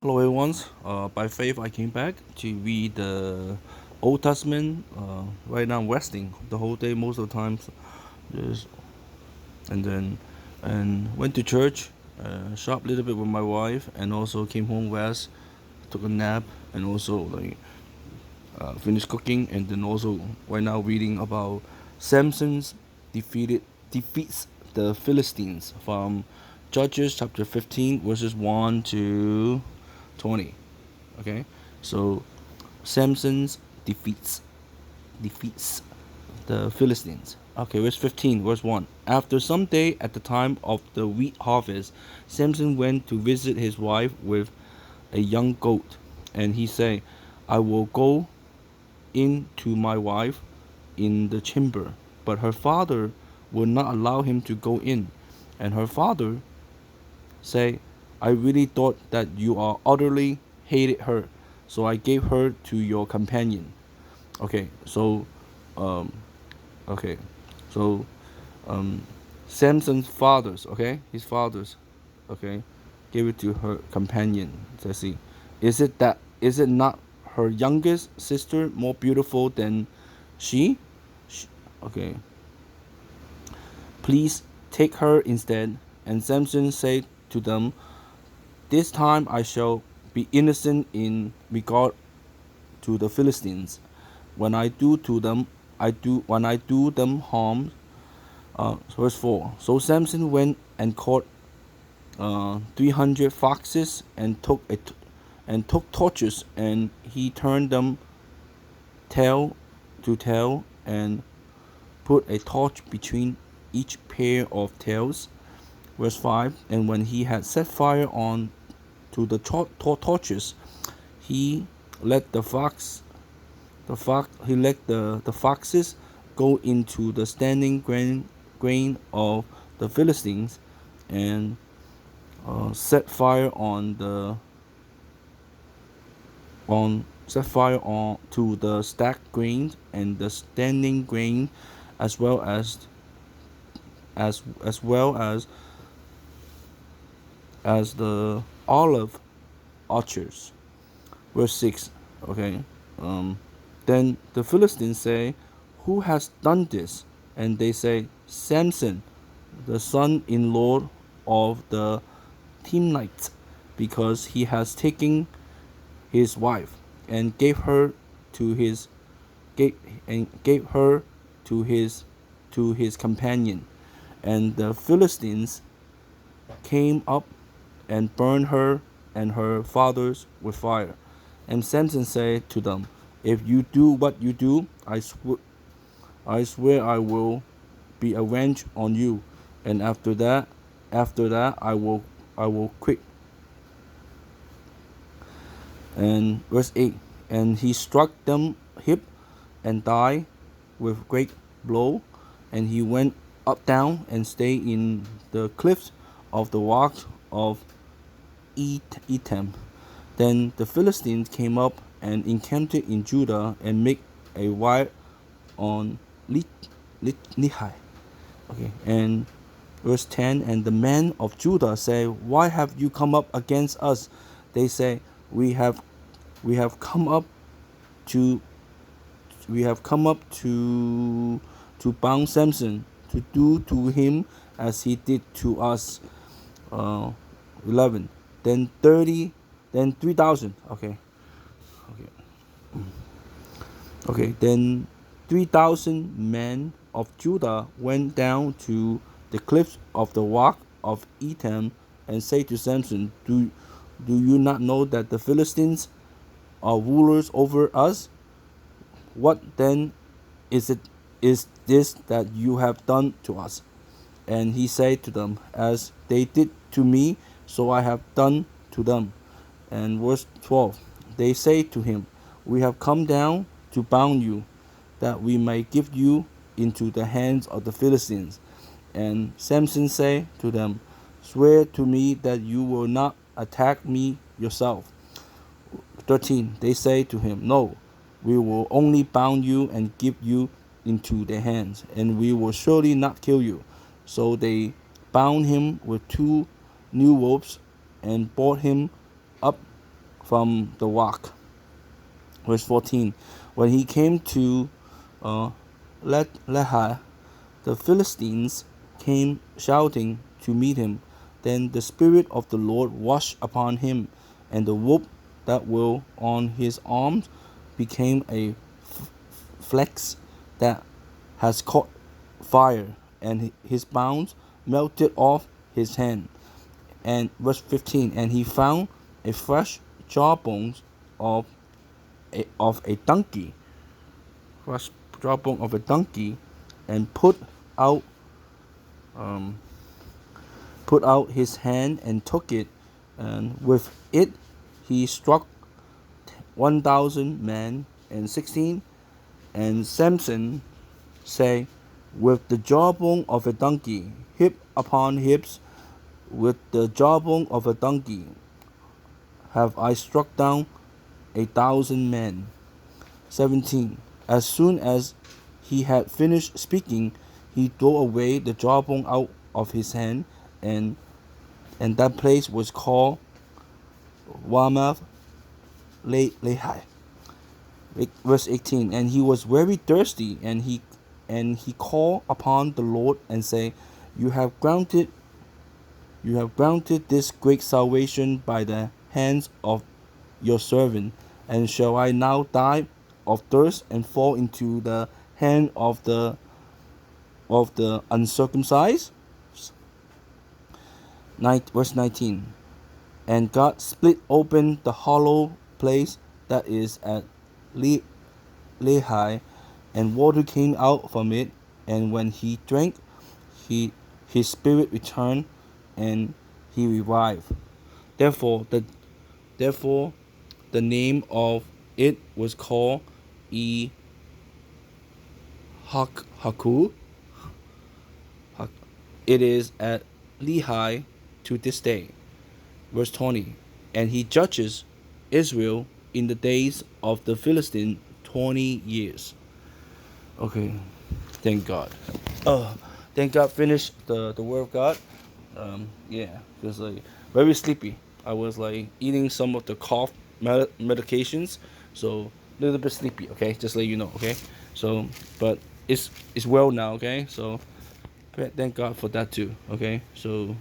Hello, everyone. By faith, I came back to read the Old Testament. Right now, I'm resting the whole day, most of the times, just, and then went to church, shopped a little bit with my wife, and also came home, rest, took a nap, and also finished cooking, and then also right now reading about Samson's defeats the Philistines from Judges chapter 15 verses 1 to 20. Okay, so Samson's defeats the Philistines. Okay, verse 15, verse 1. After some day at the time of the wheat harvest, Samson went to visit his wife with a young goat, and he said, I will go in to my wife in the chamber. But her father would not allow him to go in. And her father said, I really thought that you are utterly hated her, so I gave her to your companion. Okay, so, um, okay, so, um, Samson's fathers, okay, his fathers, okay, gave it to her companion. Let's see, is it not her youngest sister more beautiful than she? Sh Okay, please take her instead. And Samson said to them, this time I shall be innocent in regard to the Philistines. When I do to them, when I do them harm. Verse 4. So Samson went and caught 300 foxes and took torches, and he turned them tail to tail and put a torch between each pair of tails. Verse 5. And when he had set fire on to the torches, he let the foxes go into the standing grain of the Philistines, and set fire on to the stacked grain and the standing grain, as well as the olive orchards. Verse 6. Okay. Um, then the Philistines say, who has done this? And they say, Samson, the son-in-law of the Timnites, because he has taken his wife and to his gave her to his companion. And the Philistines came up and burned her and her fathers with fire. And Samson said to them, if you do what you do, I swear I will be avenged on you. And after that I will quit. And verse 8. And he struck them hip and died with great blow, and he went up down and stayed in the cliffs of the rock of Etam. Then the Philistines came up and encamped in Judah and made a wire on Lehi. Okay, and verse 10. And the men of Judah say, why have you come up against us? They say, we have come up to to bound Samson, to do to him as he did to us. 11. Then 3,000. Okay, then 3,000 men of Judah went down to the cliffs of the rock of Etam and said to Samson, do you not know that the Philistines are rulers over us? What then is this that you have done to us? And he said to them, as they did to me, so I have done to them. And verse 12. They say to him, we have come down to bound you, that we may give you into the hands of the Philistines. And Samson said to them, swear to me that you will not attack me yourself. 13. They say to him, no, we will only bound you and give you into their hands, and we will surely not kill you. So they bound him with 2 new ropes and brought him up from the rock. Verse 14. When he came to Lehi, the Philistines came shouting to meet him. Then the Spirit of the Lord rushed upon him, and the rope that was on his arms became a flex that has caught fire, and his bonds melted off his hand. And verse 15, and he found a fresh jawbone of a donkey, fresh jawbone of a donkey, and out um, put out his hand and took it, and with it he struck 1,000 men and 16. And Samson say, with the jawbone of a donkey, hip upon hips, with the jawbone of a donkey, have I struck down 1,000 men. 17. As soon as he had finished speaking, he tore away the jawbone out of his hand, and that place was called Ramath Lehi. Verse 18. And he was very thirsty, and he called upon the Lord and say, You have granted this great salvation by the hands of your servant, and shall I now die of thirst and fall into the hand of the uncircumcised? Verse 19. And God split open the hollow place that is at Lehi, and water came out from it, and when he drank, his spirit returned, and he revived. Therefore the name of it was called Haku. It is at Lehi to this day. Verse 20. And he judges Israel in the days of the Philistines 20 years. Okay, thank God. Thank God finished the word of God. Yeah, because like very sleepy. I was like eating some of the cough medications, so a little bit sleepy. Okay, just let you know. Okay, so but it's well now. Okay, so thank God for that too. Okay, so